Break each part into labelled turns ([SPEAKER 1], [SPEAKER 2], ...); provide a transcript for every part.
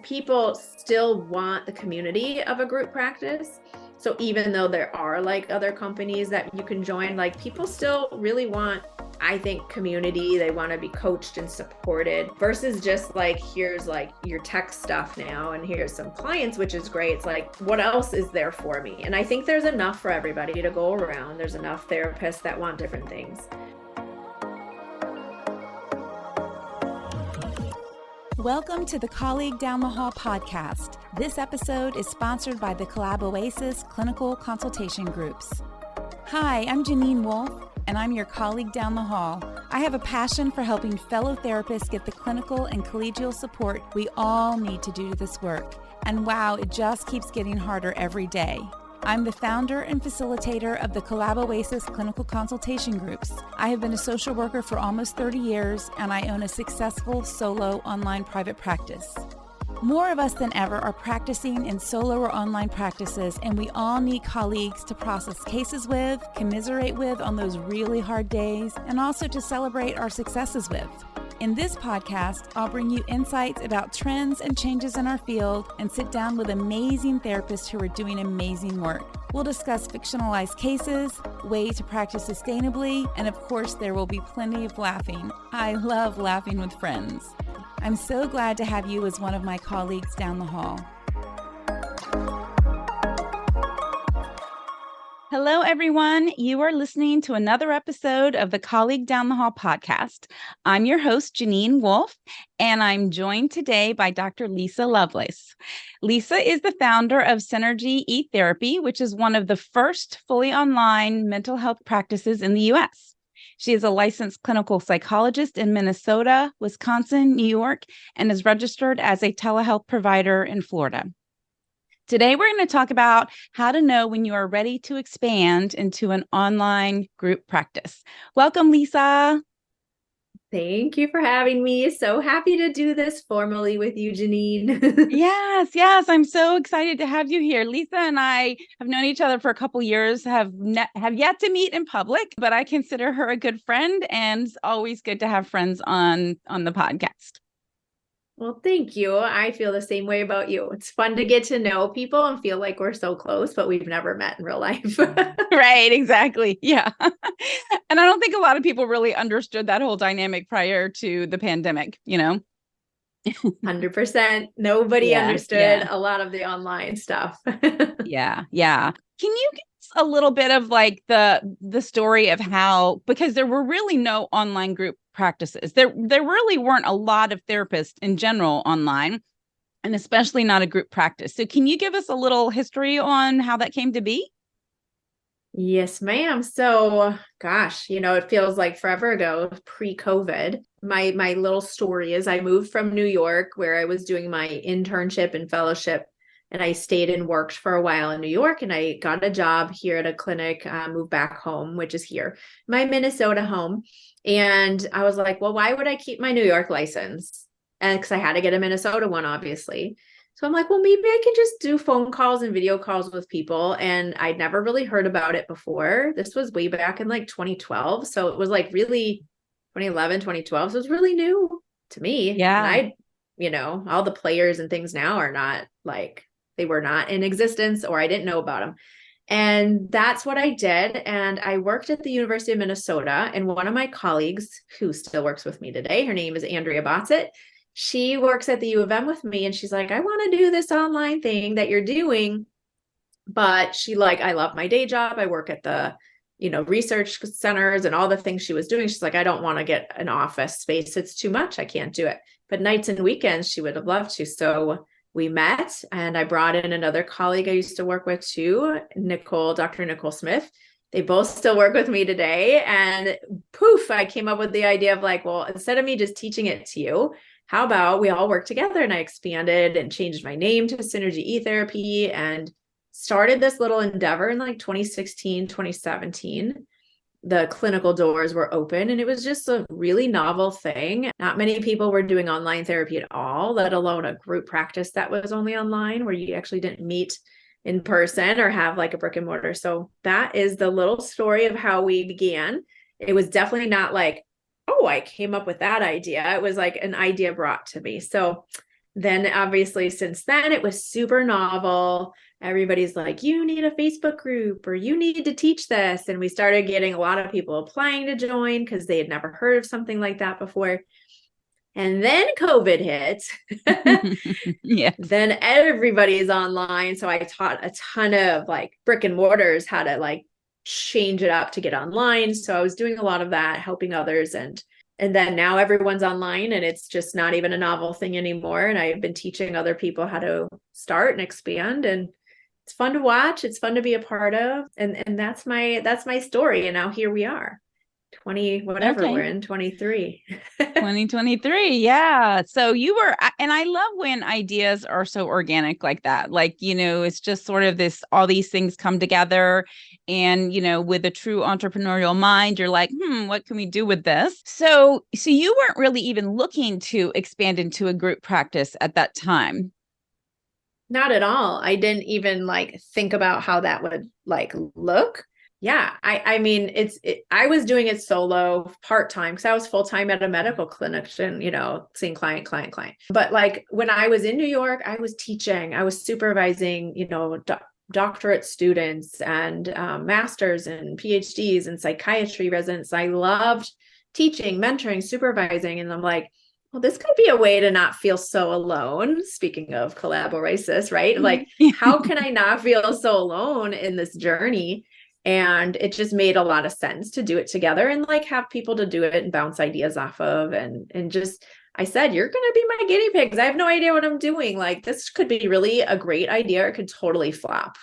[SPEAKER 1] people still want the community of a group practice. So even though there are like other companies that you can join, like people still really want, I think, community. They want to be coached and supported versus just like, here's like your tech stuff now and here's some clients, which is great. It's like, what else is there for me? And I think there's enough for everybody to go around. There's enough therapists that want different things.
[SPEAKER 2] Welcome to the Colleague Down the Hall podcast. This episode is sponsored by the Collab Oasis Clinical Consultation Groups. Hi, I'm Janine Wolf, and I'm your colleague down the hall. I have a passion for helping fellow therapists get the clinical and collegial support we all need to do this work. And wow, it just keeps getting harder every day. I'm the founder and facilitator of the Collab Oasis Clinical Consultation Groups. I have been a social worker for almost 30 years, and I own a successful solo online private practice. More of us than ever are practicing in solo or online practices, and we all need colleagues to process cases with, commiserate with on those really hard days, and also to celebrate our successes with. In this podcast, I'll bring you insights about trends and changes in our field and sit down with amazing therapists who are doing amazing work. We'll discuss fictionalized cases, ways to practice sustainably, and of course, there will be plenty of laughing. I love laughing with friends. I'm so glad to have you as one of my colleagues down the hall. Hello, everyone. You are listening to another episode of the Colleague Down the Hall podcast. I'm your host, Janine Wolf, and I'm joined today by Dr. Lisa Lovelace. Lisa is the founder of Synergy eTherapy, which is one of the first fully online mental health practices in the U.S. She is a licensed clinical psychologist in Minnesota, Wisconsin, New York, and is registered as a telehealth provider in Florida. Today, we're going to talk about how to know when you are ready to expand into an online group practice. Welcome, Lisa.
[SPEAKER 1] Thank you for having me. So happy to do this formally with you, Janine.
[SPEAKER 2] Yes. I'm so excited to have you here. Lisa and I have known each other for a couple years, have yet to meet in public, but I consider her a good friend, and it's always good to have friends on the podcast.
[SPEAKER 1] Well, thank you. I feel the same way about you. It's fun to get to know people and feel like we're so close, but we've never met in real life.
[SPEAKER 2] Right, exactly. Yeah. And I don't think a lot of people really understood that whole dynamic prior to the pandemic,
[SPEAKER 1] 100%. Nobody understood a lot of the online stuff.
[SPEAKER 2] Yeah. Can you give us a little bit of like the story of how, because there were really no online group practices. There really weren't a lot of therapists in general online, and especially not a group practice. So can you give us a little history on how that came to be?
[SPEAKER 1] Yes, ma'am. So, gosh, it feels like forever ago, pre-COVID. My little story is I moved from New York, where I was doing my internship and fellowship, and I stayed and worked for a while in New York, and I got a job here at a clinic, moved back home, which is here, my Minnesota home. And I was like, well, why would I keep my New York license? And because I had to get a Minnesota one, obviously. So I'm like, well, maybe I can just do phone calls and video calls with people. And I'd never really heard about it before. This was way back in like 2012. So it was like really 2011, 2012. So it was really new to me.
[SPEAKER 2] Yeah.
[SPEAKER 1] And all the players and things now are not like, they were not in existence, or I didn't know about them. And that's what I did. And I worked at the University of Minnesota, and one of my colleagues who still works with me today, her name is Andrea Botzett. She works at the U of M with me, and she's like, I want to do this online thing that you're doing. But I love my day job. I work at the, research centers and all the things she was doing. She's like, I don't want to get an office space. It's too much. I can't do it. But nights and weekends, she would have loved to. So we met, and I brought in another colleague I used to work with too, Dr. Nicole Smith. They both still work with me today. And poof, I came up with the idea of like, well, instead of me just teaching it to you, how about we all work together? And I expanded and changed my name to Synergy eTherapy and started this little endeavor in like 2016, 2017. The clinical doors were open, and it was just a really novel thing. Not many people were doing online therapy at all, let alone a group practice that was only online, where you actually didn't meet in person or have like a brick and mortar. So that is the little story of how we began. It was definitely not like, oh, I came up with that idea. It was like an idea brought to me. So then obviously since then it was super novel. Everybody's like, you need a Facebook group or you need to teach this. And we started getting a lot of people applying to join because they had never heard of something like that before. And then COVID hit.
[SPEAKER 2] Yes.
[SPEAKER 1] Then everybody's online. So I taught a ton of like brick and mortars how to like change it up to get online. So I was doing a lot of that, helping others. And then now everyone's online and it's just not even a novel thing anymore. And I've been teaching other people how to start and expand, and it's fun to watch. It's fun to be a part of. And that's my story. And now here we are. 20, whatever
[SPEAKER 2] Okay.
[SPEAKER 1] we're in, 23.
[SPEAKER 2] 2023. Yeah. So you were, and I love when ideas are so organic like that. Like, it's just sort of all these things come together and, with a true entrepreneurial mind, you're like, what can we do with this? So you weren't really even looking to expand into a group practice at that time.
[SPEAKER 1] Not at all. I didn't even like think about how that would like look. Yeah. I mean, I was doing it solo part-time because I was full-time at a medical clinic and, seeing client. But like when I was in New York, I was teaching, I was supervising, doctorate students and masters and PhDs and psychiatry residents. I loved teaching, mentoring, supervising. And I'm like, well, this could be a way to not feel so alone. Speaking of collaborasis, right? Like, how can I not feel so alone in this journey? And it just made a lot of sense to do it together and like have people to do it and bounce ideas off of. And just, I said, you're going to be my guinea pigs. I have no idea what I'm doing. Like, this could be really a great idea. It could totally flop.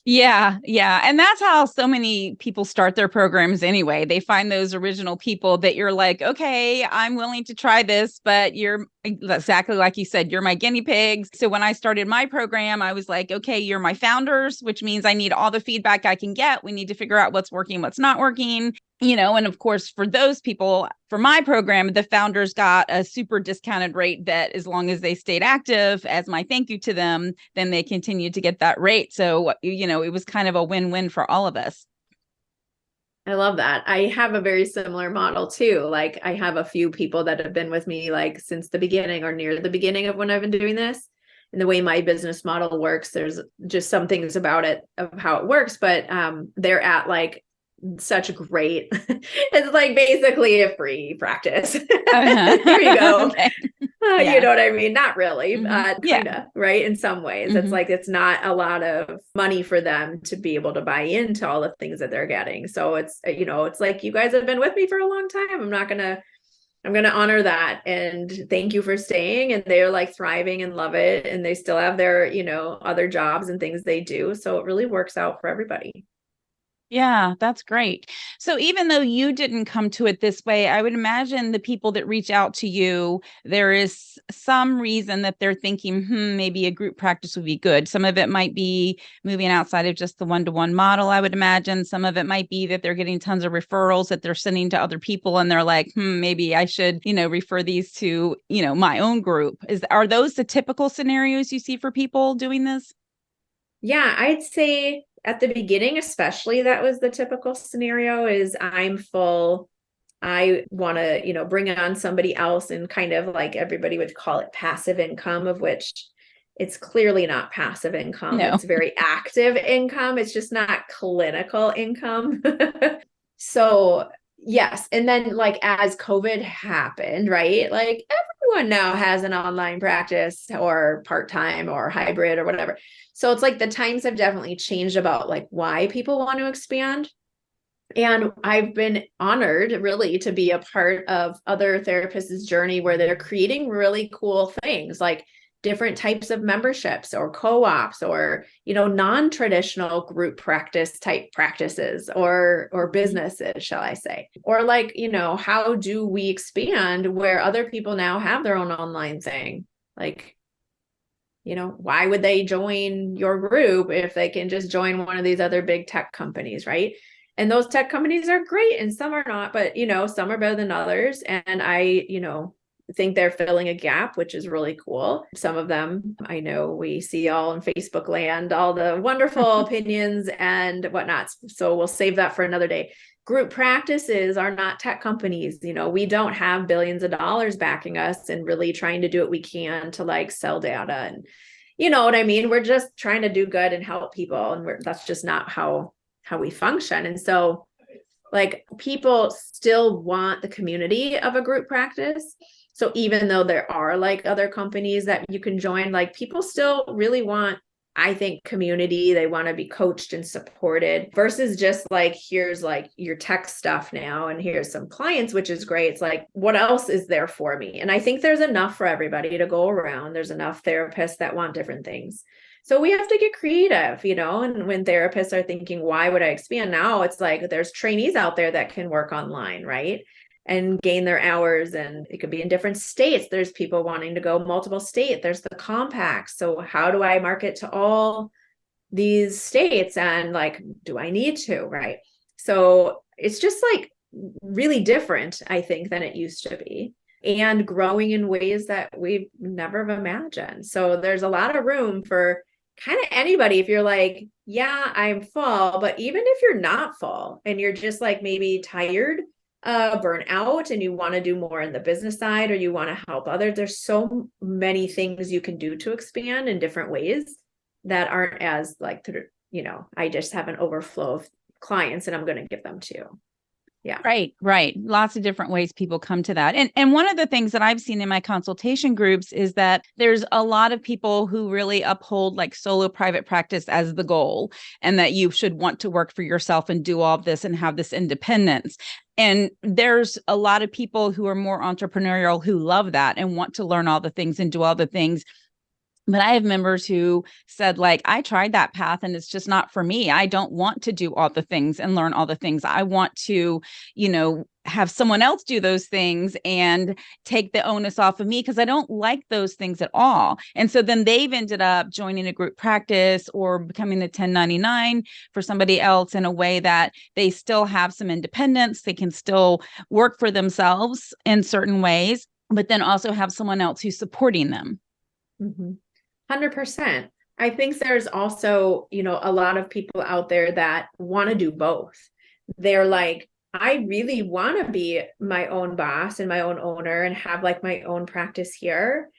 [SPEAKER 2] Yeah. Yeah. And that's how so many people start their programs anyway. They find those original people that you're like, okay, I'm willing to try this, but you're exactly like you said, you're my guinea pigs. So when I started my program, I was like, okay, you're my founders, which means I need all the feedback I can get. We need to figure out what's working, what's not working. And of course, for those people, for my program, the founders got a super discounted rate that as long as they stayed active as my thank you to them, then they continued to get that rate. So, it was kind of a win-win for all of us.
[SPEAKER 1] I love that. I have a very similar model too. Like I have a few people that have been with me like since the beginning or near the beginning of when I've been doing this. And the way my business model works, there's just some things about it of how it works, but they're at like such great, it's like basically a free practice. Here you go.
[SPEAKER 2] Okay.
[SPEAKER 1] You know what I mean? Not really,
[SPEAKER 2] Mm-hmm.
[SPEAKER 1] kind of, right? In some ways,
[SPEAKER 2] Mm-hmm.
[SPEAKER 1] it's like, it's not a lot of money for them to be able to buy into all the things that they're getting. So it's, it's like, you guys have been with me for a long time. I'm going to honor that. And thank you for staying. And they're like thriving and love it. And they still have their, other jobs and things they do. So it really works out for everybody.
[SPEAKER 2] Yeah, that's great. So even though you didn't come to it this way, I would imagine the people that reach out to you, there is some reason that they're thinking, maybe a group practice would be good. Some of it might be moving outside of just the one-to-one model, I would imagine. Some of it might be that they're getting tons of referrals that they're sending to other people and they're like, maybe I should, refer these to, my own group. Are those the typical scenarios you see for people doing this?
[SPEAKER 1] Yeah, I'd say at the beginning, especially, that was the typical scenario is I'm full. I want to, bring on somebody else and kind of like everybody would call it passive income, of which it's clearly not passive income.
[SPEAKER 2] No.
[SPEAKER 1] It's very active income. It's just not clinical income. So yes. And then like as COVID happened, right? Like everyone now has an online practice or part-time or hybrid or whatever. So it's like the times have definitely changed about like why people want to expand. And I've been honored really to be a part of other therapists' journey where they're creating really cool things like different types of memberships or co-ops or, non-traditional group practice type practices or businesses, shall I say, or like, how do we expand where other people now have their own online thing? Like, why would they join your group if they can just join one of these other big tech companies, right? And those tech companies are great and some are not, but, some are better than others. And I, think they're filling a gap, which is really cool. Some of them, I know we see all in Facebook land, all the wonderful opinions and whatnot. So we'll save that for another day. Group practices are not tech companies. We don't have billions of dollars backing us and really trying to do what we can to like sell data. And you know what I mean? We're just trying to do good and help people. And that's just not how we function. And so like people still want the community of a group practice. So even though there are like other companies that you can join, like people still really want, I think, community. They want to be coached and supported versus just like, here's like your tech stuff now, and here's some clients, which is great. It's like, what else is there for me? And I think there's enough for everybody to go around. There's enough therapists that want different things. So we have to get creative, and when therapists are thinking, why would I expand now? It's like, there's trainees out there that can work online, right? And gain their hours, and it could be in different states. There's people wanting to go multiple state. There's the compact. So how do I market to all these states? And like, do I need to, right? So it's just like really different, I think, than it used to be, and growing in ways that we've never imagined. So there's a lot of room for kind of anybody. If you're like, yeah, I'm full, but even if you're not full and you're just like maybe tired, burn out, and you want to do more in the business side, or you want to help others, there's so many things you can do to expand in different ways that aren't as like, I just have an overflow of clients and I'm going to give them to you. Yeah.
[SPEAKER 2] Right. Lots of different ways people come to that. And one of the things that I've seen in my consultation groups is that there's a lot of people who really uphold like solo private practice as the goal, and that you should want to work for yourself and do all of this and have this independence. And there's a lot of people who are more entrepreneurial who love that and want to learn all the things and do all the things. But I have members who said, like, I tried that path and it's just not for me. I don't want to do all the things and learn all the things. I want to, have someone else do those things and take the onus off of me, because I don't like those things at all. And so then they've ended up joining a group practice or becoming a 1099 for somebody else in a way that they still have some independence. They can still work for themselves in certain ways, but then also have someone else who's supporting them.
[SPEAKER 1] 100%. I think there's also, a lot of people out there that want to do both. They're like, I really want to be my own boss and my own owner and have like my own practice here.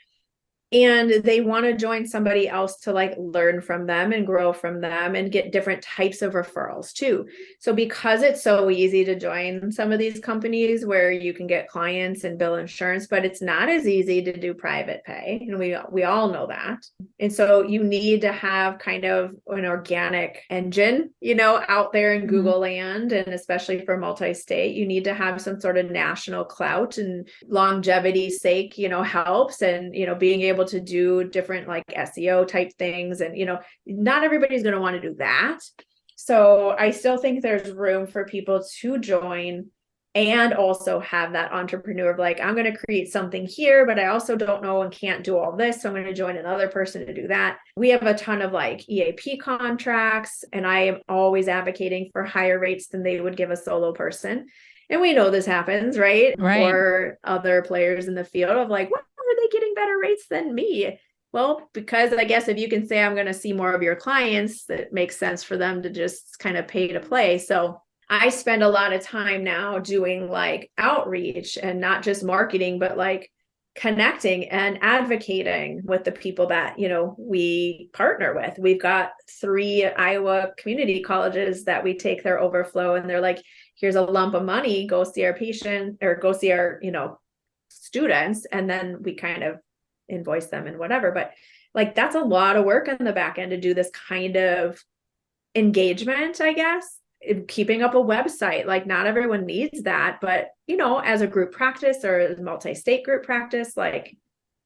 [SPEAKER 1] And they want to join somebody else to like learn from them and grow from them and get different types of referrals too. So because it's so easy to join some of these companies where you can get clients and bill insurance, but it's not as easy to do private pay. And we all know that. And so you need to have kind of an organic engine, out there in Google land, and especially for multi-state, you need to have some sort of national clout, and longevity's sake, helps, and, being able to do different like SEO type things. And, not everybody's going to want to do that. So I still think there's room for people to join and also have that entrepreneur of like, I'm going to create something here, but I also don't know and can't do all this. So I'm going to join another person to do that. We have a ton of like EAP contracts, and I am always advocating for higher rates than they would give a solo person. And we know this happens, right? Or other players in the field of like, what are they getting better rates than me? Well, because I guess if you can say, I'm going to see more of your clients, it makes sense for them to just kind of pay to play. So I spend a lot of time now doing like outreach, and not just marketing, but like connecting and advocating with the people that, we partner with. We've got 3 Iowa community colleges that we take their overflow, and they're like, here's a lump of money, go see our patient, or go see our, students. And then we kind of invoice them and whatever. But like, that's a lot of work on the back end to do this kind of engagement, I guess. Keeping up a website, like not everyone needs that, but as a group practice or a multi-state group practice, like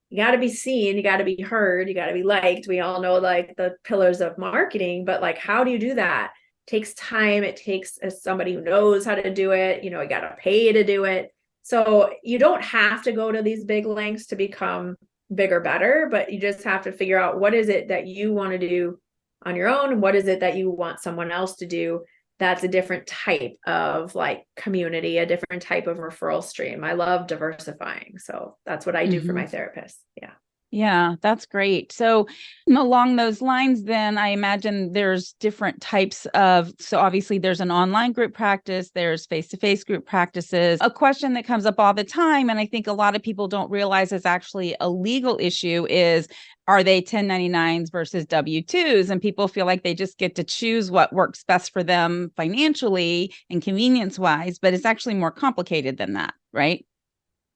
[SPEAKER 1] you got to be seen, you got to be heard, you got to be liked. We all know like the pillars of marketing, but like, how do you do that? It takes time. It takes somebody who knows how to do it. You got to pay to do it. So you don't have to go to these big lengths to become bigger, better, but you just have to figure out what is it that you want to do on your own, and what is it that you want someone else to do. that's a different type of like community, a different type of referral stream. I love diversifying. So that's what I do for my therapists. Yeah.
[SPEAKER 2] Yeah, that's great. So along those lines, then I imagine there's different types of, so obviously there's an online group practice, there's face-to-face group practices. A question that comes up all the time, and I think a lot of people don't realize it's actually a legal issue, is are they 1099s versus W-2s? And people feel like they just get to choose what works best for them financially and convenience-wise, but it's actually more complicated than that, right?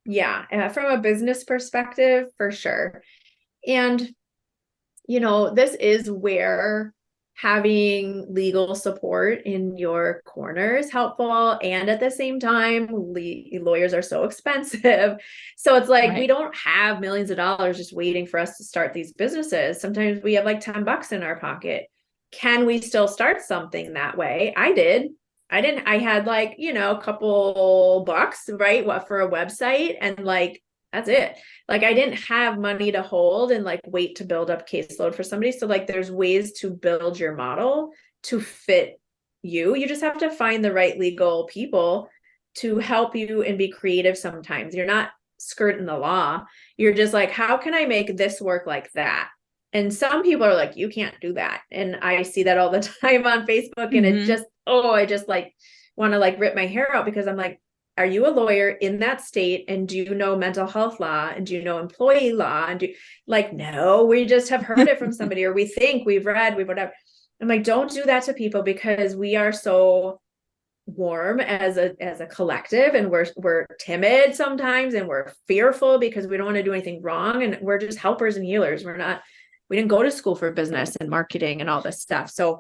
[SPEAKER 1] Yeah. From a business perspective, for sure. And, this is where having legal support in your corner is helpful. And at the same time, lawyers are so expensive. So it's like, we don't have millions of dollars just waiting for us to start these businesses. Sometimes we have like $10 in our pocket. Can we still start something that way? I did. I had like, a couple bucks, right? What for a website, and like, that's it. Like, I didn't have money to hold and like wait to build up caseload for somebody. So like, there's ways to build your model to fit you. You just have to find the right legal people to help you and be creative. Sometimes you're not skirting the law. You're just like, how can I make this work like that? And some people are like, you can't do that. And I see that all the time on Facebook, and it just, I just like want to like rip my hair out, because I'm like, are you a lawyer in that state? And do you know mental health law? And do you know employee law? And no, we just have heard it from somebody, or we think we've read, we've whatever. I'm like, don't do that to people, because we are so warm as a collective, and we're timid sometimes, and we're fearful because we don't want to do anything wrong. And we're just helpers and healers. We didn't go to school for business and marketing and all this stuff. So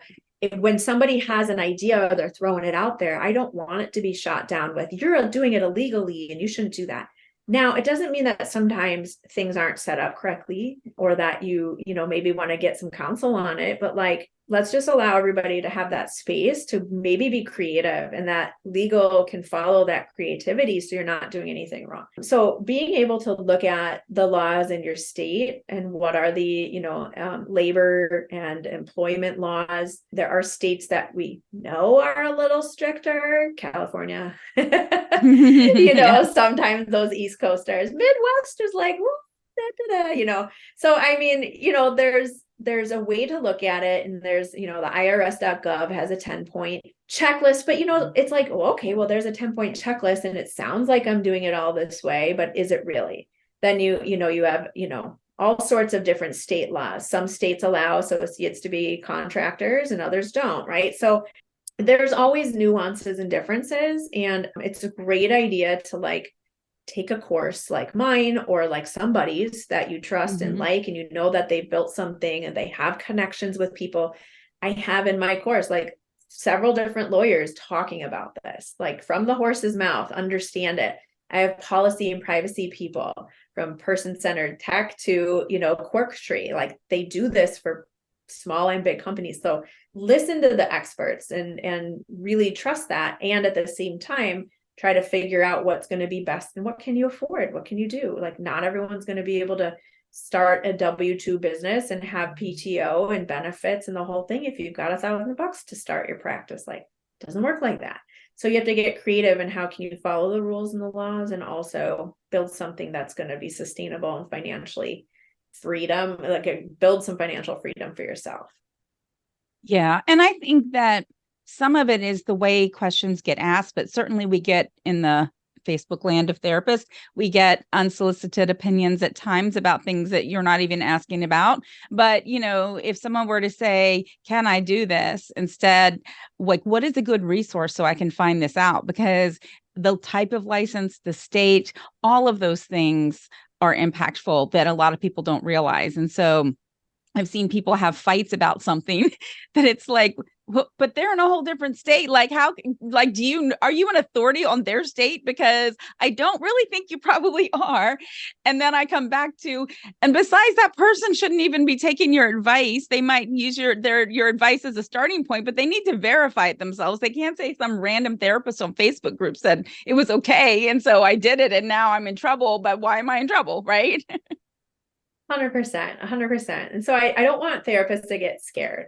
[SPEAKER 1] when somebody has an idea, they're throwing it out there, I don't want it to be shot down with, you're doing it illegally and you shouldn't do that. Now, it doesn't mean that sometimes things aren't set up correctly, or that you maybe want to get some counsel on it, but like, let's just allow everybody to have that space to maybe be creative, and that legal can follow that creativity, so you're not doing anything wrong. So being able to look at the laws in your state and what are the labor and employment laws. There are states that we know are a little stricter, California. Sometimes those East Coasters, Midwesters, like, so I mean, there's a way to look at it, and there's, the irs.gov has a 10-point checklist, but it's like, okay, well, there's a 10-point checklist and it sounds like I'm doing it all this way, but is it really? Then you have, all sorts of different state laws. Some states allow associates to be contractors and others don't, right? So there's always nuances and differences, and it's a great idea to like take a course like mine, or like somebody's that you trust and like, and that they've built something and they have connections with people. I have in my course like several different lawyers talking about this, like from the horse's mouth, understand it. I have policy and privacy people, from person-centered tech to, Quirk Tree. Like, they do this for small and big companies. So listen to the experts and really trust that. And at the same time, try to figure out what's going to be best and what can you afford? What can you do? Like, not everyone's going to be able to start a W-2 business and have PTO and benefits and the whole thing if you've got $1,000 to start your practice. Like, it doesn't work like that. So you have to get creative in how can you follow the rules and the laws, and also build something that's going to be sustainable and financially build some financial freedom for yourself.
[SPEAKER 2] Yeah. And I think that some of it is the way questions get asked, but certainly we get, in the Facebook land of therapists, we get unsolicited opinions at times about things that you're not even asking about. But, if someone were to say, can I do this? Instead, like, what is a good resource so I can find this out? Because the type of license, the state, all of those things are impactful that a lot of people don't realize. And so I've seen people have fights about something that it's like, but they're in a whole different state. Like, how, like, are you an authority on their state? Because I don't really think you probably are. And then I come back to, and besides, that person shouldn't even be taking your advice. They might use your advice as a starting point, but they need to verify it themselves. They can't say some random therapist on Facebook group said it was okay, and so I did it, and now I'm in trouble. But why am I in trouble, right?
[SPEAKER 1] 100%. And so I don't want therapists to get scared.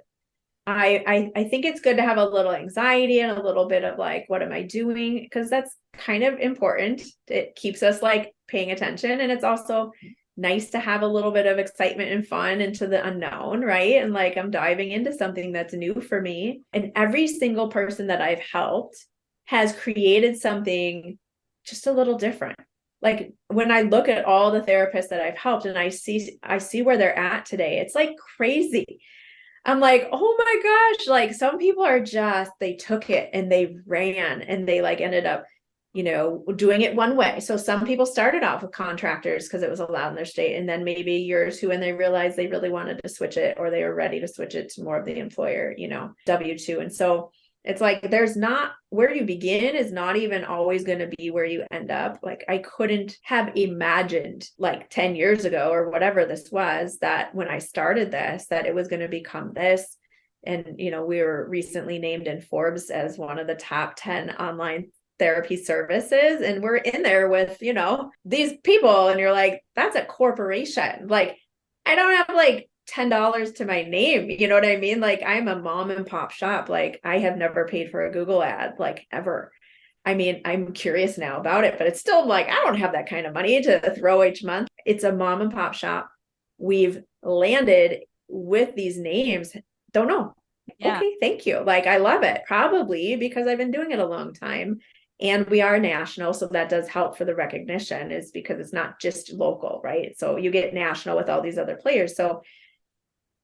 [SPEAKER 1] I think it's good to have a little anxiety and a little bit of like, what am I doing? Because that's kind of important. It keeps us like paying attention. And it's also nice to have a little bit of excitement and fun into the unknown, right? And like I'm diving into something that's new for me. And every single person that I've helped has created something just a little different. Like when I look at all the therapists that I've helped and I see where they're at today, it's like crazy. I'm like, oh my gosh, like some people are just, they took it and they ran and they like ended up, doing it one way. So some people started off with contractors because it was allowed in their state. And then maybe years who, when they realized they really wanted to switch it or they were ready to switch it to more of the employer, W-2. And so it's like, there's not, where you begin is not even always going to be where you end up. Like I couldn't have imagined like 10 years ago or whatever this was, that when I started this, that it was going to become this. And, we were recently named in Forbes as one of the top 10 online therapy services. And we're in there with, these people. And you're like, that's a corporation. Like, I don't have like $10 to my name. You know what I mean? Like I'm a mom and pop shop. Like I have never paid for a Google ad, like ever. I mean, I'm curious now about it, but it's still like, I don't have that kind of money to throw each month. It's a mom and pop shop. We've landed with these names. Don't know.
[SPEAKER 2] Yeah.
[SPEAKER 1] Okay, thank you. Like, I love it, probably because I've been doing it a long time. And we are national. So that does help for the recognition, is because it's not just local, right? So you get national with all these other players. So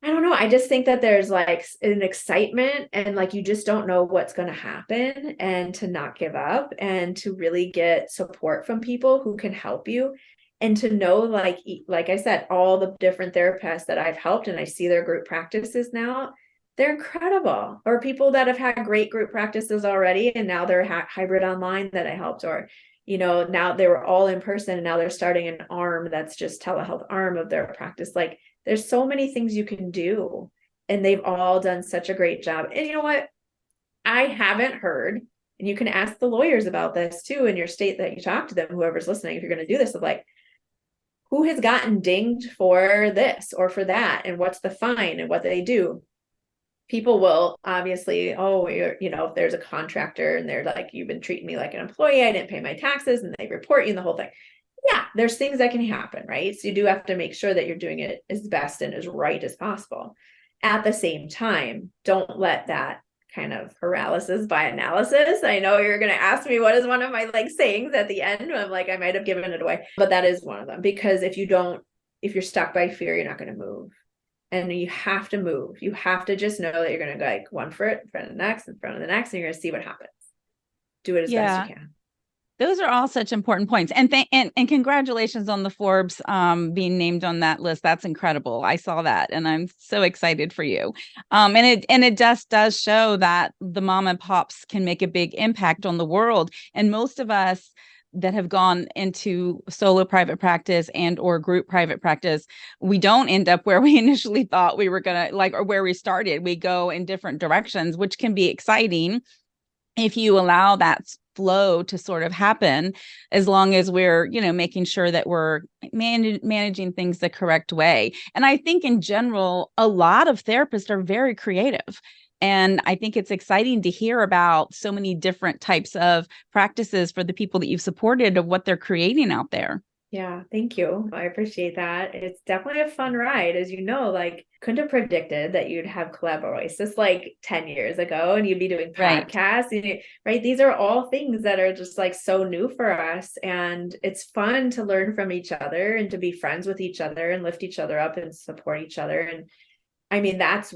[SPEAKER 1] I don't know. I just think that there's like an excitement and like you just don't know what's going to happen, and to not give up and to really get support from people who can help you, and to know like I said, all the different therapists that I've helped and I see their group practices now, they're incredible. Or people that have had great group practices already and now they're hybrid online that I helped, or now they were all in person and now they're starting an arm that's just telehealth arm of their practice. Like there's so many things you can do, and they've all done such a great job. And you know what? I haven't heard, and you can ask the lawyers about this too in your state that you talk to them, whoever's listening, if you're going to do this, of like, who has gotten dinged for this or for that, and what's the fine and what they do. People will obviously, if there's a contractor and they're like, you've been treating me like an employee, I didn't pay my taxes, and they report you and the whole thing. Yeah, there's things that can happen, right? So you do have to make sure that you're doing it as best and as right as possible. At the same time, don't let that kind of paralysis by analysis. I know you're going to ask me what is one of my like sayings at the end. I'm like, I might have given it away, but that is one of them, because if you're stuck by fear, you're not going to move. And you have to move. You have to just know that you're going to go like one foot in front of the next, in front of the next, and you're going to see what happens. Do it as best you can.
[SPEAKER 2] Those are all such important points. And congratulations on the Forbes being named on that list. That's incredible. I saw that and I'm so excited for you. And it just does show that the mom and pops can make a big impact on the world. And most of us that have gone into solo private practice and or group private practice, we don't end up where we initially thought we were going to, like, or where we started. We go in different directions, which can be exciting if you allow that flow to sort of happen, as long as we're, making sure that we're managing things the correct way. And I think in general, a lot of therapists are very creative. And I think it's exciting to hear about so many different types of practices for the people that you've supported, of what they're creating out there.
[SPEAKER 1] Yeah, thank you. I appreciate that. It's definitely a fun ride. As you know, like couldn't have predicted that you'd have Collaborasis like 10 years ago and you'd be doing podcasts, right? These are all things that are just like so new for us. And it's fun to learn from each other and to be friends with each other and lift each other up and support each other. And I mean, that's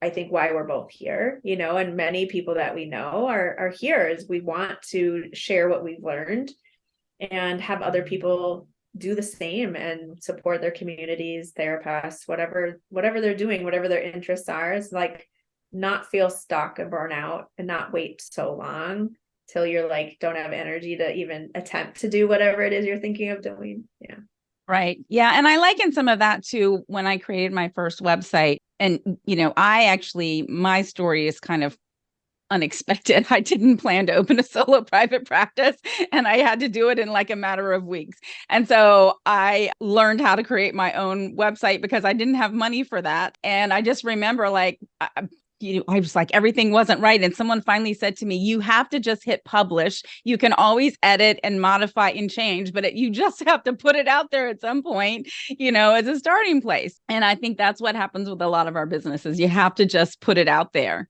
[SPEAKER 1] I think why we're both here, and many people that we know are here, is we want to share what we've learned and have other people do the same and support their communities, therapists, whatever they're doing, whatever their interests are. Is like not feel stuck and burn out, and not wait so long till you're like, don't have energy to even attempt to do whatever it is you're thinking of doing. Yeah.
[SPEAKER 2] Right. Yeah. And I liken some of that to when I created my first website. And, my story is kind of unexpected. I didn't plan to open a solo private practice, and I had to do it in like a matter of weeks. And so I learned how to create my own website because I didn't have money for that. And I just remember I was like, everything wasn't right. And someone finally said to me, you have to just hit publish. You can always edit and modify and change, but you just have to put it out there at some point, as a starting place. And I think that's what happens with a lot of our businesses. You have to just put it out there.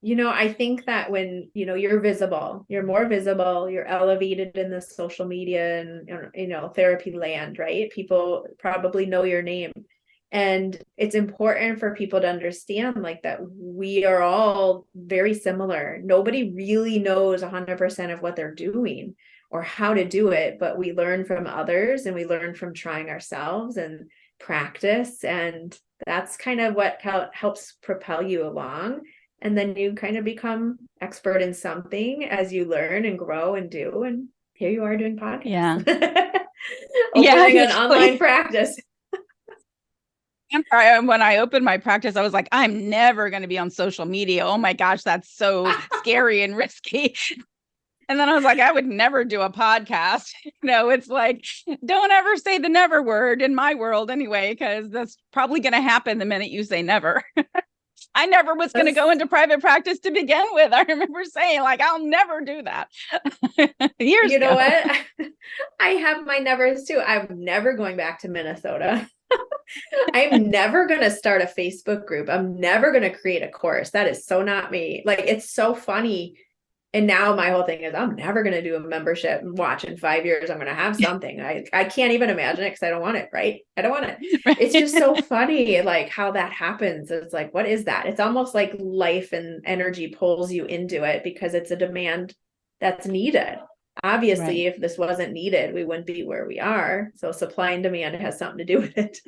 [SPEAKER 1] I think that when, you're visible, you're more visible, you're elevated in the social media and, therapy land, right? People probably know your name. And it's important for people to understand like that we are all very similar. Nobody really knows 100% of what they're doing or how to do it, but we learn from others and we learn from trying ourselves and practice. And that's kind of what helps propel you along. And then you kind of become expert in something as you learn and grow and do. And here you are doing podcasts.
[SPEAKER 2] Yeah.
[SPEAKER 1] Opening an online practice.
[SPEAKER 2] When I opened my practice, I was like, I'm never going to be on social media. Oh my gosh, that's so scary and risky. And then I was like, I would never do a podcast. It's like, don't ever say the never word in my world anyway, because that's probably going to happen the minute you say never. I never was going to go into private practice to begin with. I remember saying like, I'll never do that. Years ago.
[SPEAKER 1] What? I have my nevers too. I'm never going back to Minnesota. I'm never going to start a Facebook group. I'm never going to create a course. That is so not me. Like, it's so funny. And now my whole thing is I'm never going to do a membership and watch in 5 years. I'm going to have something. I can't even imagine it because I don't want it. Right. I don't want it. It's just so funny. Like how that happens. It's like, what is that? It's almost like life and energy pulls you into it because it's a demand that's needed. Obviously, if this wasn't needed, we wouldn't be where we are. So supply and demand has something to do with it.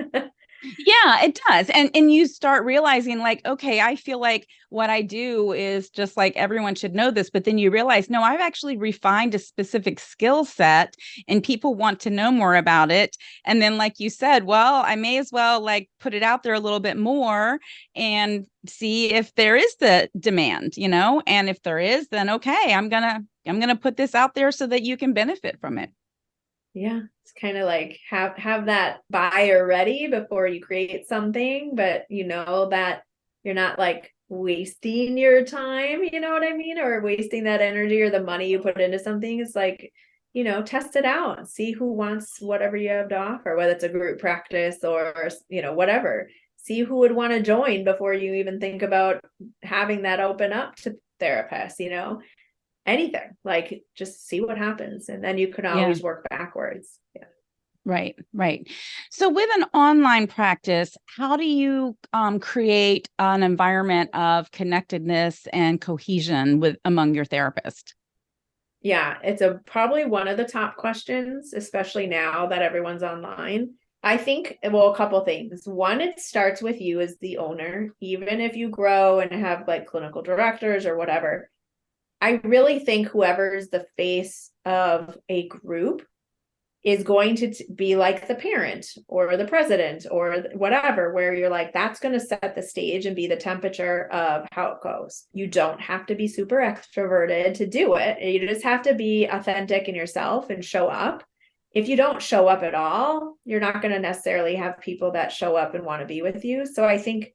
[SPEAKER 2] Yeah, it does. And you start realizing like, okay, I feel like what I do is just like everyone should know this. But then you realize, no, I've actually refined a specific skill set and people want to know more about it. And then, like you said, well, I may as well like put it out there a little bit more and see if there is the demand, and if there is, then okay, I'm gonna put this out there so that you can benefit from it.
[SPEAKER 1] Yeah, it's kind of like have that buyer ready before you create something, but that you're not like wasting your time, you know what I mean? Or wasting that energy or the money you put into something. It's like, test it out and see who wants whatever you have to offer, whether it's a group practice or, whatever. See who would want to join before you even think about having that open up to therapists, anything, like just see what happens. And then you can always work backwards. Yeah.
[SPEAKER 2] Right. So with an online practice, how do you create an environment of connectedness and cohesion among your therapists?
[SPEAKER 1] Yeah, it's probably one of the top questions, especially now that everyone's online. I think, well, a couple things. One, it starts with you as the owner, even if you grow and have like clinical directors or whatever. I really think whoever's the face of a group is going to be like the parent or the president or whatever, where you're like, that's going to set the stage and be the temperature of how it goes. You don't have to be super extroverted to do it. You just have to be authentic in yourself and show up. If you don't show up at all, you're not going to necessarily have people that show up and want to be with you. So I think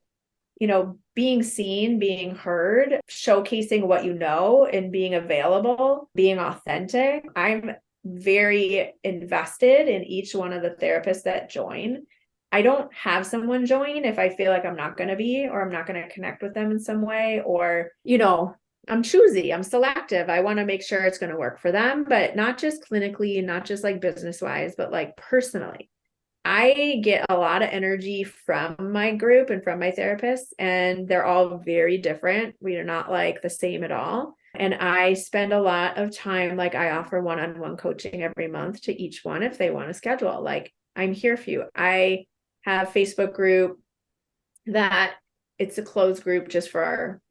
[SPEAKER 1] being seen, being heard, showcasing what you know and being available, being authentic. I'm very invested in each one of the therapists that join. I don't have someone join if I feel like I'm not going to be, or I'm not going to connect with them in some way, or, I'm choosy, I'm selective. I want to make sure it's going to work for them, but not just clinically, not just like business wise, but like personally. I get a lot of energy from my group and from my therapists, and they're all very different. We are not like the same at all. And I spend a lot of time, like I offer one-on-one coaching every month to each one if they want to schedule. Like, I'm here for you. I have a Facebook group that it's a closed group just for our,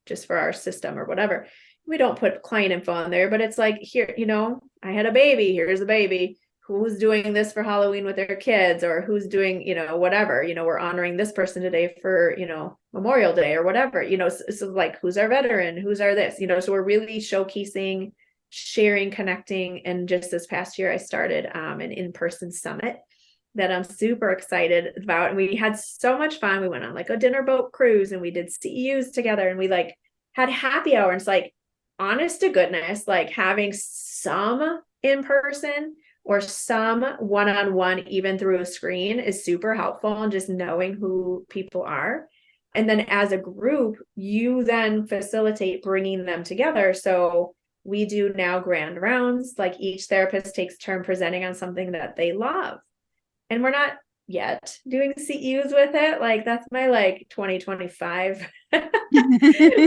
[SPEAKER 1] just for our system or whatever. We don't put client info on there, but it's like, here, I had a baby, here's a baby. Who's doing this for Halloween with their kids, or who's doing, whatever, we're honoring this person today for, Memorial Day or whatever, so like, who's our veteran, who's our this, so we're really showcasing, sharing, connecting. And just this past year, I started an in-person summit that I'm super excited about. And we had so much fun. We went on like a dinner boat cruise and we did CEUs together and we like had happy hour. And it's like, honest to goodness, like having some in person or some one-on-one, even through a screen, is super helpful. And just knowing who people are. And then as a group, you then facilitate bringing them together. So we do now grand rounds, like each therapist takes turn presenting on something that they love. And we're not yet doing CEUs with it. Like that's my like 2025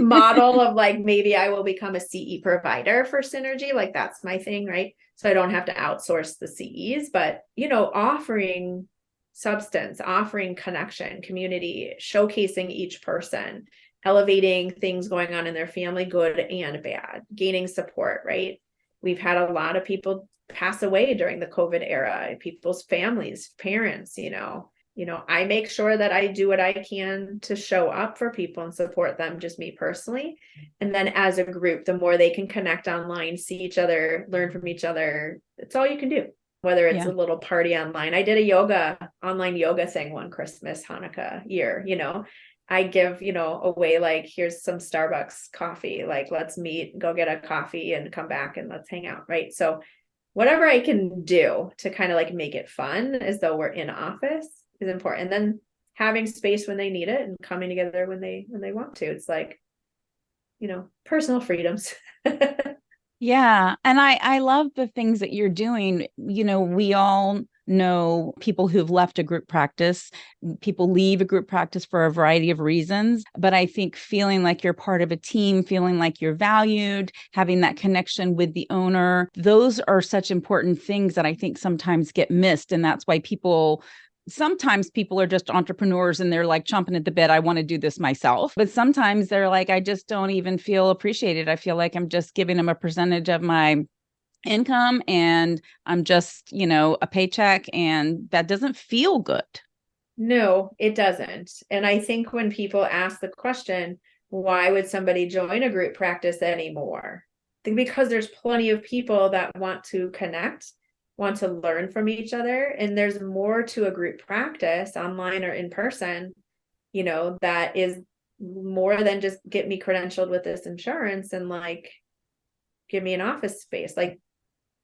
[SPEAKER 1] model of like, maybe I will become a CE provider for Synergy. Like that's my thing, right? So I don't have to outsource the CEs, but you know, offering substance, offering connection, community, showcasing each person, elevating things going on in their family, good and bad, gaining support, right? We've had a lot of people pass away during the COVID era, people's families, parents, I make sure that I do what I can to show up for people and support them, just me personally. And then as a group, the more they can connect online, see each other, learn from each other, it's all you can do. Whether it's a little party online. I did a online yoga thing one Christmas, Hanukkah year, I give, away like, here's some Starbucks coffee, like let's meet, go get a coffee and come back and let's hang out. Right. So whatever I can do to kind of like make it fun as though we're in office is important. And then having space when they need it and coming together when they want to. It's like, personal freedoms.
[SPEAKER 2] Yeah. And I love the things that you're doing. We all know people who've left a group practice. People leave a group practice for a variety of reasons. But I think feeling like you're part of a team, feeling like you're valued, having that connection with the owner, those are such important things that I think sometimes get missed. And that's why sometimes people are just entrepreneurs and they're like chomping at the bit. I want to do this myself. But sometimes they're like, I just don't even feel appreciated. I feel like I'm just giving them a percentage of my income and I'm just, a paycheck, and that doesn't feel good.
[SPEAKER 1] No, it doesn't. And I think when people ask the question, why would somebody join a group practice anymore? I think because there's plenty of people that want to connect, want to learn from each other. And there's more to a group practice, online or in person, that is more than just get me credentialed with this insurance and like, give me an office space. Like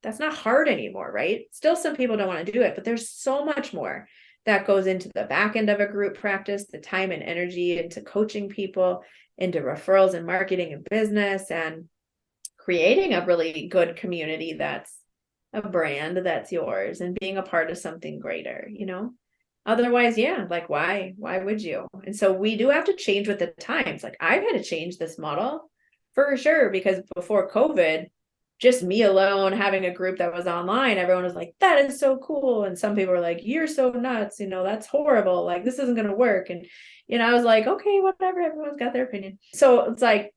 [SPEAKER 1] that's not hard anymore, right? Still, some people don't want to do it, but there's so much more that goes into the back end of a group practice, the time and energy into coaching people, into referrals and marketing and business, and creating a really good community that's a brand that's yours and being a part of something greater, Otherwise, like why would you? And so we do have to change with the times. Like I've had to change this model for sure, because before COVID, just me alone having a group that was online, everyone was like, that is so cool. And some people were like, you're so nuts, that's horrible. Like this isn't going to work. And, I was like, okay, whatever, everyone's got their opinion. So it's like,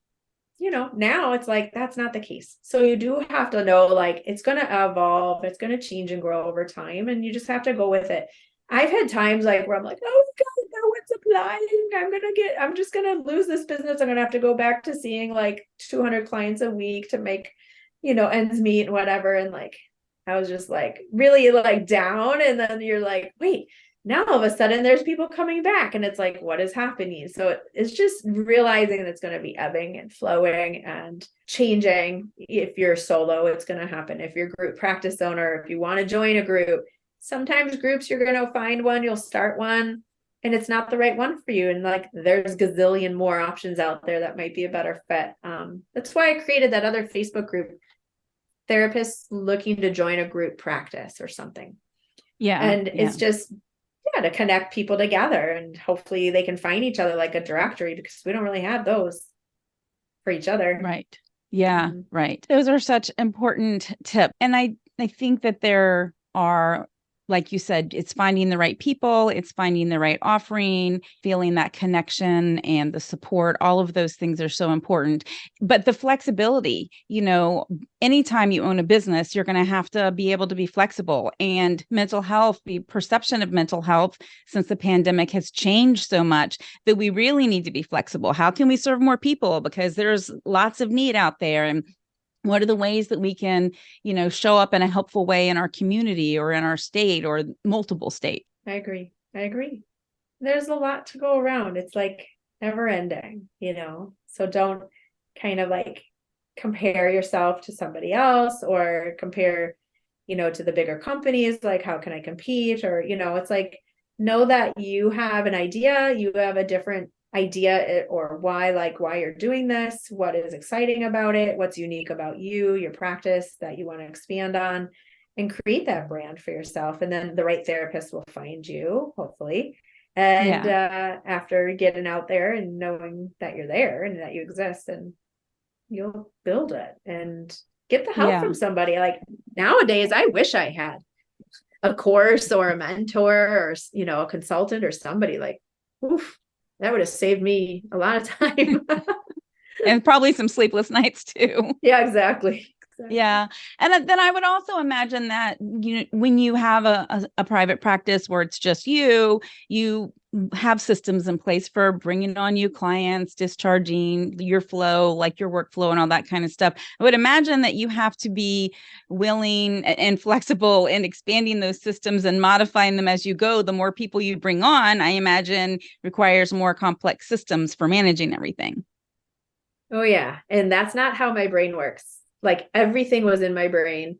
[SPEAKER 1] now it's like, that's not the case. So you do have to know, like, it's going to evolve, it's going to change and grow over time. And you just have to go with it. I've had times like where I'm like, oh God, no one's applying. I'm just going to lose this business. I'm going to have to go back to seeing like 200 clients a week to make, ends meet and whatever. And like, I was just like really like down. And then you're like, wait, now all of a sudden there's people coming back and it's like, what is happening? So it's just realizing that it's going to be ebbing and flowing and changing. If you're solo, it's going to happen. If you're a group practice owner, if you want to join a group, sometimes groups, you're going to find one, you'll start one and it's not the right one for you. And like, there's gazillion more options out there that might be a better fit. That's why I created that other Facebook group, therapists looking to join a group practice or something. Yeah. And it's just, to connect people together and hopefully they can find each other, like a directory, because we don't really have those for each other.
[SPEAKER 2] Right. Yeah. Mm-hmm. Right. Those are such important tips. And I think that there are, like you said, it's finding the right people, it's finding the right offering, feeling that connection and the support. All of those things are so important. But the flexibility, anytime you own a business, you're going to have to be able to be flexible. And mental health, the perception of mental health since the pandemic has changed so much that we really need to be flexible. How can we serve more people? Because there's lots of need out there. And What are the ways that we can, show up in a helpful way in our community or in our state or multiple states?
[SPEAKER 1] I agree. There's a lot to go around. It's like never ending, so don't kind of like compare yourself to somebody else or compare, to the bigger companies, like how can I compete? Or, it's like, know that you have an idea, you have a different idea or why you're doing this, what is exciting about it, what's unique about you, your practice that you want to expand on, and create that brand for yourself. And then the right therapist will find you, hopefully. And after getting out there and knowing that you're there and that you exist, and you'll build it and get the help from somebody. Like nowadays, I wish I had a course or a mentor or, a consultant or somebody like, oof, that would have saved me a lot of time.
[SPEAKER 2] And probably some sleepless nights too.
[SPEAKER 1] Yeah, exactly.
[SPEAKER 2] Yeah. And then I would also imagine that, when you have a private practice where it's just you have systems in place for bringing on new clients, discharging your flow, like your workflow and all that kind of stuff. I would imagine that you have to be willing and flexible in expanding those systems and modifying them as you go. The more people you bring on, I imagine requires more complex systems for managing everything.
[SPEAKER 1] Oh yeah. And that's not how my brain works. Like everything was in my brain.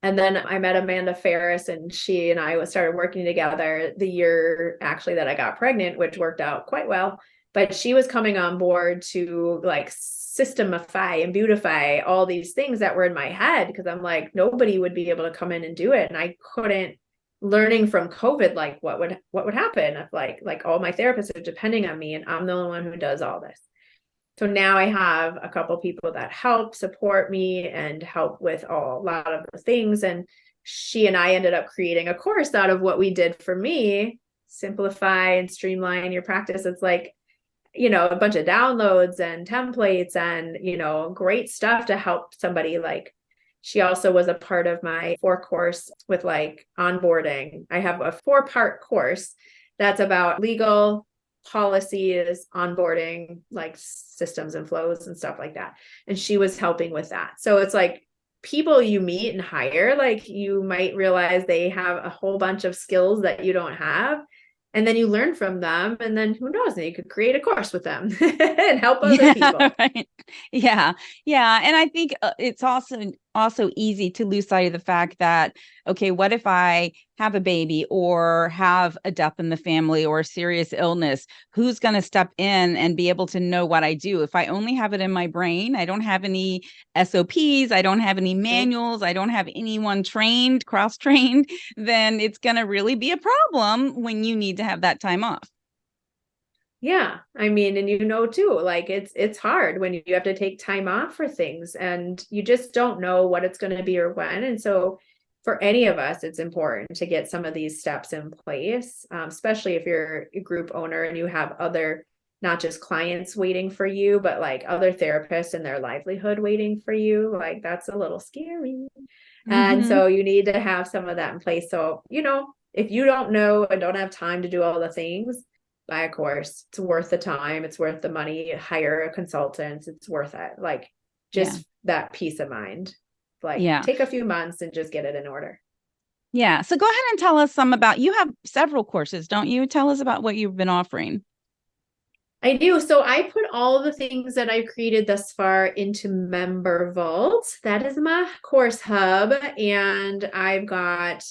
[SPEAKER 1] And then I met Amanda Ferris, and she and I started working together the year actually that I got pregnant, which worked out quite well. But she was coming on board to like systemify and beautify all these things that were in my head, because I'm like, nobody would be able to come in and do it. And I couldn't, learning from COVID, like what would happen if like all my therapists are depending on me and I'm the only one who does all this. So now I have a couple people that help support me and help with a lot of the things. And she and I ended up creating a course out of what we did for me, simplify and streamline your practice. It's like, a bunch of downloads and templates and, great stuff to help somebody. Like she also was a part of my 4-course with like onboarding. I have a 4-part course that's about legal policies, onboarding, like systems and flows and stuff like that. And she was helping with that. So it's like people you meet and hire, like you might realize they have a whole bunch of skills that you don't have. And then you learn from them, and then who knows, you could create a course with them and help other people.
[SPEAKER 2] Right. Yeah. And I think it's also easy to lose sight of the fact that, okay, what if I have a baby or have a death in the family or a serious illness? Who's going to step in and be able to know what I do? If I only have it in my brain, I don't have any SOPs, I don't have any manuals, I don't have anyone cross-trained, then it's going to really be a problem when you need to have that time off.
[SPEAKER 1] Yeah. I mean, and too, like it's hard when you have to take time off for things and you just don't know what it's going to be or when. And so for any of us, it's important to get some of these steps in place, especially if you're a group owner and you have other, not just clients waiting for you, but like other therapists and their livelihood waiting for you. Like that's a little scary. Mm-hmm. And so you need to have some of that in place. So, if you don't know and don't have time to do all the things, buy a course. It's worth the time. It's worth the money. Hire a consultant. It's worth it. Like just that peace of mind. Like take a few months and just get it in order.
[SPEAKER 2] Yeah. So go ahead and tell us you have several courses, don't you? Tell us about what you've been offering.
[SPEAKER 1] I do. So I put all the things that I've created thus far into Member Vault. That is my course hub. And I've got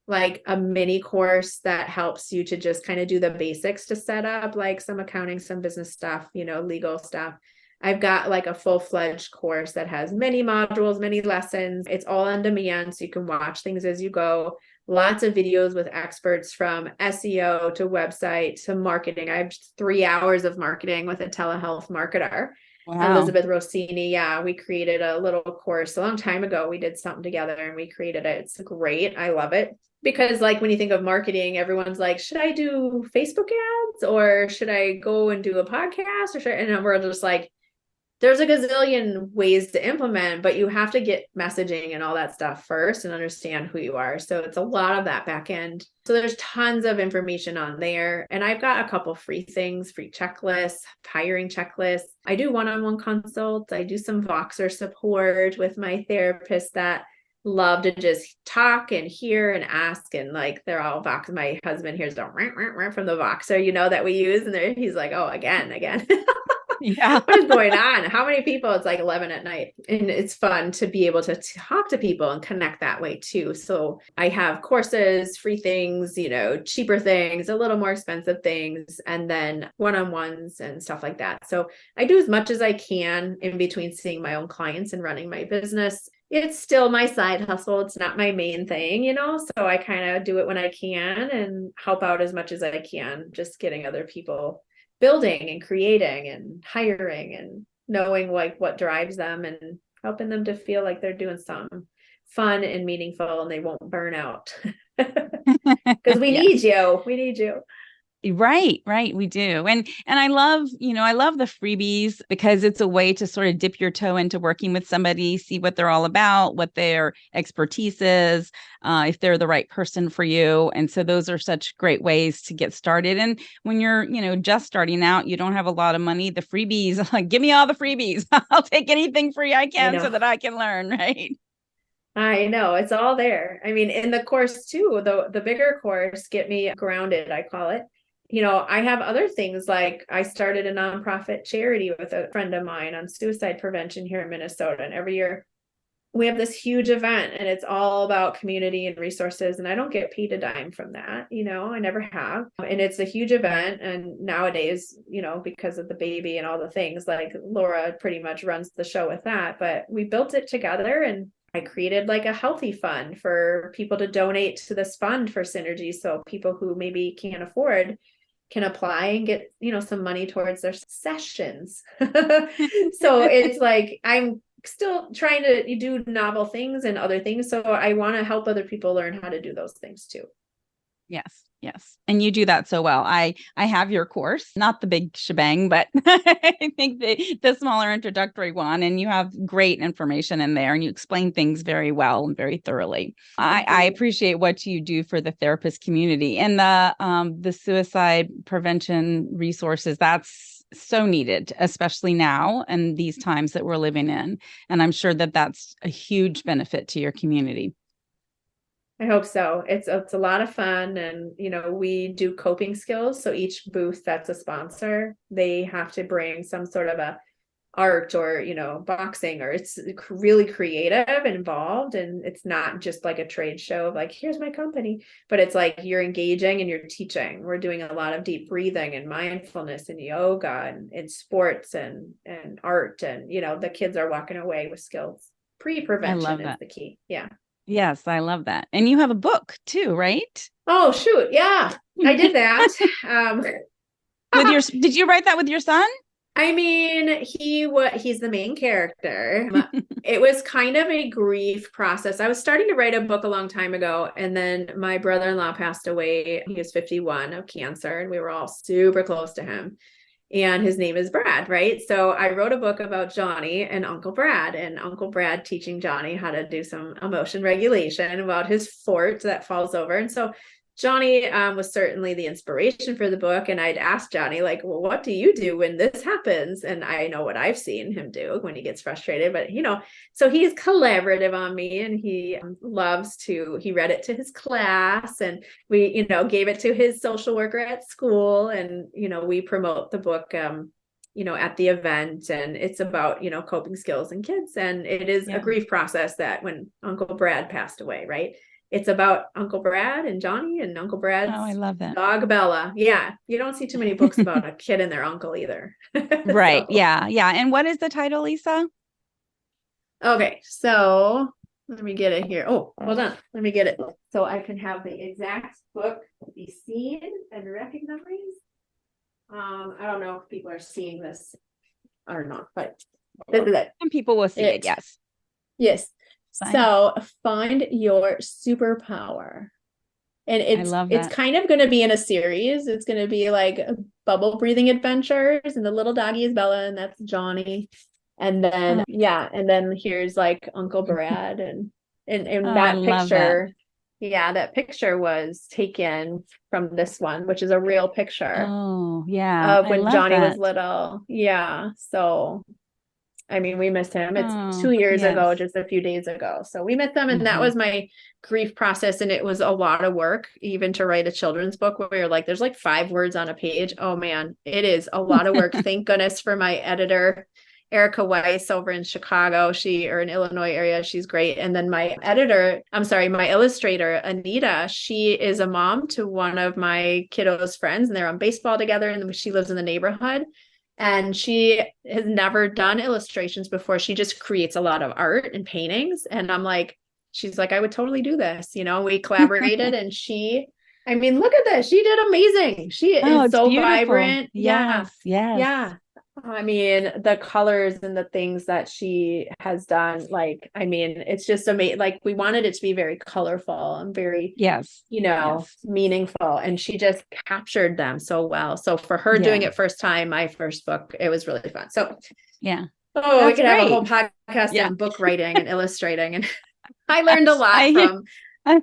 [SPEAKER 1] like a mini course that helps you to just kind of do the basics to set up like some accounting, some business stuff, legal stuff. I've got like a full-fledged course that has many modules, many lessons. It's all on demand, so you can watch things as you go. Lots of videos with experts from SEO to website to marketing. I have 3 hours of marketing with a telehealth marketer. Wow. Elizabeth Rossini. Yeah, we created a little course a long time ago. We did something together and we created it. It's great. I love it. Because like when you think of marketing, everyone's like, should I do Facebook ads or should I go and do a podcast? And we're just like, there's a gazillion ways to implement, but you have to get messaging and all that stuff first and understand who you are. So it's a lot of that back end. So there's tons of information on there. And I've got a couple free things, free checklists, hiring checklists. I do one-on-one consults. I do some Voxer support with my therapist that love to just talk and hear and ask. And like, they're all Vox. My husband hears the from the Voxer, that we use. And he's like, oh, again.
[SPEAKER 2] Yeah.
[SPEAKER 1] What is going on? How many people? It's like 11 at night. And it's fun to be able to talk to people and connect that way too. So I have courses, free things, cheaper things, a little more expensive things, and then one-on-ones and stuff like that. So I do as much as I can in between seeing my own clients and running my business. It's still my side hustle. It's not my main thing, so I kind of do it when I can and help out as much as I can, just getting other people building and creating and hiring and knowing like what drives them and helping them to feel like they're doing something fun and meaningful and they won't burn out. Because we need you. We need you.
[SPEAKER 2] Right. We do. And I love the freebies because it's a way to sort of dip your toe into working with somebody, see what they're all about, what their expertise is, if they're the right person for you. And so those are such great ways to get started. And when you're, just starting out, you don't have a lot of money, the freebies, like, give me all the freebies. I'll take anything free I can so that I can learn. Right.
[SPEAKER 1] I know, it's all there. I mean, in the course too, the bigger course, Get Me Grounded, I call it. I have other things, like I started a nonprofit charity with a friend of mine on suicide prevention here in Minnesota. And every year we have this huge event and it's all about community and resources. And I don't get paid a dime from that. I never have. And it's a huge event. And nowadays, because of the baby and all the things, like Laura pretty much runs the show with that, but we built it together, and I created like a healthy fund for people to donate to this fund for Synergy. So people who maybe can't afford can apply and get, some money towards their sessions. So it's like, I'm still trying to do novel things and other things. So I want to help other people learn how to do those things too.
[SPEAKER 2] Yes. And you do that so well. I have your course, not the big shebang, but I think the smaller introductory one, and you have great information in there and you explain things very well and very thoroughly. I appreciate what you do for the therapist community and the suicide prevention resources. That's so needed, especially now and these times that we're living in. And I'm sure that that's a huge benefit to your community.
[SPEAKER 1] I hope so. It's a lot of fun. And, we do coping skills. So each booth that's a sponsor, they have to bring some sort of a art or, boxing, or it's really creative and involved. And it's not just like a trade show of like, here's my company, but it's like you're engaging and you're teaching. We're doing a lot of deep breathing and mindfulness and yoga and sports and art. And, the kids are walking away with skills. Pre-prevention is the key. Yeah.
[SPEAKER 2] Yes, I love that. And you have a book too, right?
[SPEAKER 1] Oh, shoot. Yeah, I did that.
[SPEAKER 2] Did you write that with your son?
[SPEAKER 1] I mean, he's the main character. It was kind of a grief process. I was starting to write a book a long time ago, and then my brother-in-law passed away. He was 51 of cancer, and we were all super close to him. And his name is Brad, right? So I wrote a book about Johnny and Uncle Brad, and Uncle Brad teaching Johnny how to do some emotion regulation about his fort that falls over. And so Johnny was certainly the inspiration for the book. And I'd asked Johnny, like, well, what do you do when this happens? And I know what I've seen him do when he gets frustrated, but so he's collaborative on me, and he he read it to his class, and we, gave it to his social worker at school. And, we promote the book, at the event, and it's about, coping skills in kids. And it is a grief process that when Uncle Brad passed away, right? It's about Uncle Brad and Johnny and Uncle Brad's
[SPEAKER 2] I love that.
[SPEAKER 1] dog Bella. Yeah. You don't see too many books about a kid and their uncle either.
[SPEAKER 2] Right. So. Yeah. And what is the title, Lisa?
[SPEAKER 1] Okay. So let me get it here. Oh, hold on. Let me get it so I can have the exact book be seen and recognized. I don't know if people are seeing this or not, but this is it.
[SPEAKER 2] Some people will see it. Yes.
[SPEAKER 1] Yes. So find your superpower. And it's kind of going to be in a series. It's going to be like bubble breathing adventures, and the little doggy is Bella, and that's Johnny. And then, and then here's like Uncle Brad and
[SPEAKER 2] I
[SPEAKER 1] that
[SPEAKER 2] love that.
[SPEAKER 1] picture. Yeah, that picture was taken from this one, which is a real picture
[SPEAKER 2] Oh, yeah.
[SPEAKER 1] of
[SPEAKER 2] I
[SPEAKER 1] when
[SPEAKER 2] love
[SPEAKER 1] Johnny was
[SPEAKER 2] that.
[SPEAKER 1] little. Yeah. So, I mean, we missed him. It's
[SPEAKER 2] Oh,
[SPEAKER 1] 2 years ago,
[SPEAKER 2] yes.
[SPEAKER 1] just a few days ago. So we missed him. And that
[SPEAKER 2] Hmm.
[SPEAKER 1] was my grief process. And it was a lot of work, even to write a children's book where you're like, there's like 5 words on a page. Oh man, it is a lot of work. Thank goodness for my editor, Erica Weiss over in Chicago, or in Illinois area. She's great. And then my illustrator, Anita, she is a mom to one of my kiddos' friends, and they're on baseball together. And she lives in the neighborhood. And she has never done illustrations before. She just creates a lot of art and paintings. And she's like, I would totally do this. We collaborated and I mean, look at this. She did amazing. She
[SPEAKER 2] Oh,
[SPEAKER 1] is
[SPEAKER 2] it's
[SPEAKER 1] so
[SPEAKER 2] beautiful.
[SPEAKER 1] vibrant. Yeah.
[SPEAKER 2] Yes, yes.
[SPEAKER 1] Yeah. I mean, the colors and the things that she has done, I mean, it's just amazing. Like, we wanted it to be very colorful and very,
[SPEAKER 2] Yes. Yes.
[SPEAKER 1] meaningful. And she just captured them so well. So for her doing
[SPEAKER 2] Yeah.
[SPEAKER 1] it first time, my first book, it was really fun. So,
[SPEAKER 2] Yeah.
[SPEAKER 1] we
[SPEAKER 2] That's
[SPEAKER 1] could have a whole
[SPEAKER 2] great.
[SPEAKER 1] podcast
[SPEAKER 2] Yeah.
[SPEAKER 1] on book writing and illustrating. And I learned a lot
[SPEAKER 2] I hear.
[SPEAKER 1] from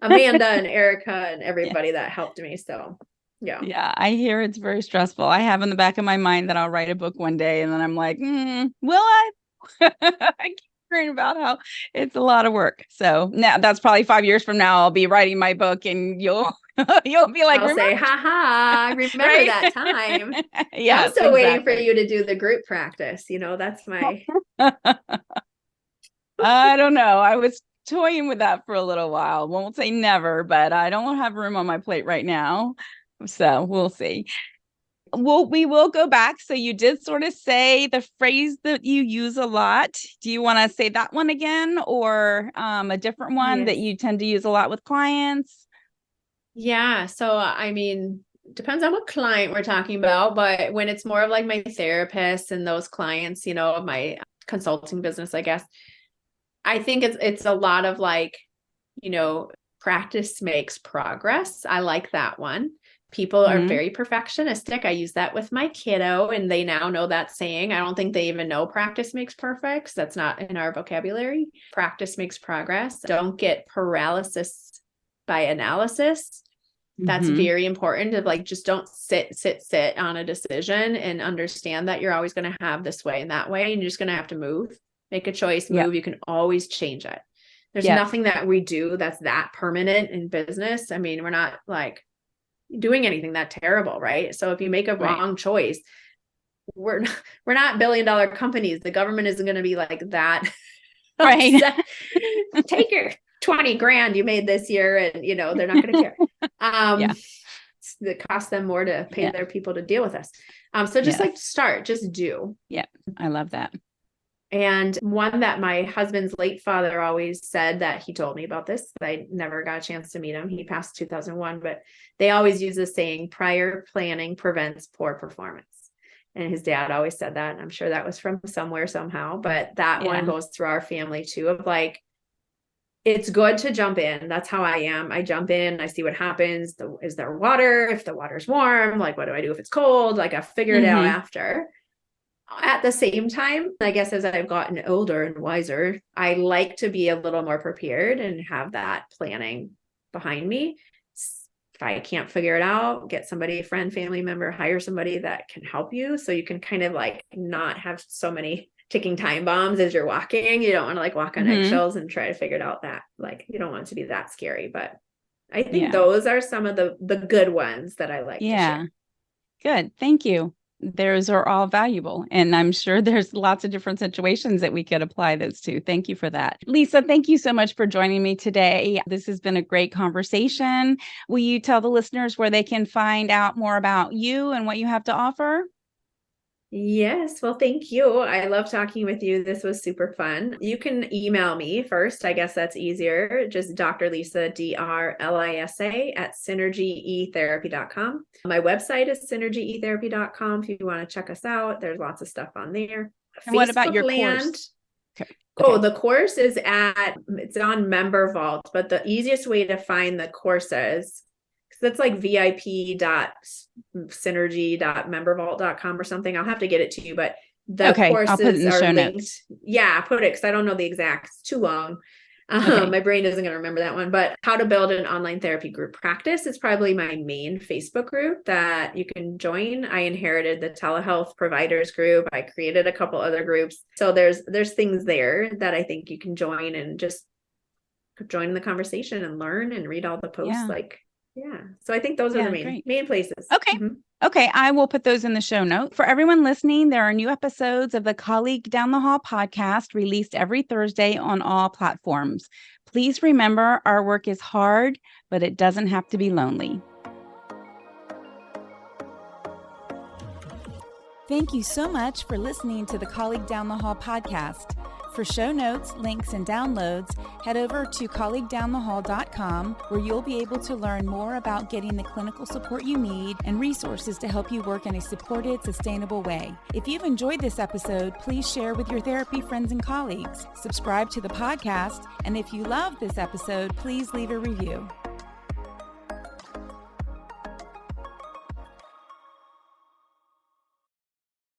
[SPEAKER 1] Amanda and Erica and everybody that helped me. So, yeah.
[SPEAKER 2] Yeah, I hear it's very stressful. I have in the back of my mind that I'll write a book one day, and then I'm like, will I? I keep hearing about how it's a lot of work. So now that's probably 5 years from now. I'll be writing my book, and you'll be like,
[SPEAKER 1] I'll say,
[SPEAKER 2] remember,
[SPEAKER 1] ha ha, remember
[SPEAKER 2] right?
[SPEAKER 1] that time. I'm
[SPEAKER 2] Yes,
[SPEAKER 1] still waiting for
[SPEAKER 2] exactly.
[SPEAKER 1] you to do the group practice. That's my.
[SPEAKER 2] I don't know. I was toying with that for a little while. Won't say never, but I don't have room on my plate right now. So we'll see. Well, we will go back. So you did sort of say the phrase that you use a lot. Do you want to say that one again, or a different one that
[SPEAKER 1] Yes.
[SPEAKER 2] you tend to use a lot with clients?
[SPEAKER 1] Yeah. So, I mean, depends on what client we're talking about, but when it's more of like my therapist and those clients, of my consulting business, I guess, I think it's a lot of practice makes progress. I like that one. People are very perfectionistic. I use that with my kiddo, and they now know that saying. I don't think they even know practice makes perfect. That's not in our vocabulary. Practice makes progress. Don't get paralysis by analysis. That's very important, of just don't sit on a decision, and understand that you're always going to have this way and that way. And you're just going to have to move, make a choice, move. You can always change it. There's nothing that we do that's that permanent in business. I mean, we're not doing anything that terrible, right? So if you make a wrong choice, we're not $1 billion companies. The government isn't going to be like that.
[SPEAKER 2] Right.
[SPEAKER 1] Take your 20 grand you made this year, and they're not going to care. It costs them more to pay their people to deal with us. So just start, just do.
[SPEAKER 2] Yeah, I love that.
[SPEAKER 1] And one that my husband's late father always said, that he told me about this, I never got a chance to meet him. He passed in 2001, but they always use the saying, prior planning prevents poor performance. And his dad always said that. And I'm sure that was from somewhere, somehow, but that one goes through our family too, of it's good to jump in. That's how I am. I jump in, I see what happens. Is there water? If the water's warm, what do I do if it's cold? I figure it out after. At the same time, I guess as I've gotten older and wiser, I like to be a little more prepared and have that planning behind me. If I can't figure it out, get somebody, a friend, family member, hire somebody that can help you, so you can kind of not have so many ticking time bombs as you're walking. You don't want to walk on eggshells and try to figure it out. That you don't want it to be that scary. But I think those are some of the good ones that I like to share.
[SPEAKER 2] Good. Thank you. Those are all valuable. And I'm sure there's lots of different situations that we could apply those to. Thank you for that. Lisa, thank you so much for joining me today. This has been a great conversation. Will you tell the listeners where they can find out more about you and what you have to offer?
[SPEAKER 1] Yes. Well, thank you. I love talking with you. This was super fun. You can email me first. I guess that's easier. Just Dr. Lisa, DRLISA at synergyetherapy.com. My website is synergyetherapy.com. If you want to check us out, there's lots of stuff on there.
[SPEAKER 2] And what about your course?
[SPEAKER 1] Okay. Oh, the course it's on Member Vault, but the easiest way to find the courses, that's vip.synergy.membervault.com or something. I'll have to get it to you, but The
[SPEAKER 2] Okay, I'll put it
[SPEAKER 1] courses
[SPEAKER 2] in the
[SPEAKER 1] are
[SPEAKER 2] show
[SPEAKER 1] linked.
[SPEAKER 2] notes.
[SPEAKER 1] Yeah, put it because I don't know the exact. It's too long.
[SPEAKER 2] Okay.
[SPEAKER 1] My brain isn't going to remember that one, but how to build an online therapy group practice is probably my main Facebook group that you can join. I inherited the telehealth providers group. I created a couple other groups. So there's things there that I think you can join and just join the conversation and learn and read all the posts.
[SPEAKER 2] Yeah.
[SPEAKER 1] Yeah. So I think those are the main places.
[SPEAKER 2] Okay.
[SPEAKER 1] Mm-hmm.
[SPEAKER 2] Okay, I will put those in the show notes. For everyone listening, there are new episodes of the Colleague Down the Hall podcast released every Thursday on all platforms. Please remember, our work is hard, but it doesn't have to be lonely. Thank you so much for listening to the Colleague Down the Hall podcast. For show notes, links, and downloads, head over to colleaguedownthehall.com, where you'll be able to learn more about getting the clinical support you need and resources to help you work in a supported, sustainable way. If you've enjoyed this episode, please share with your therapy friends and colleagues. Subscribe to the podcast, and if you love this episode, please leave a review.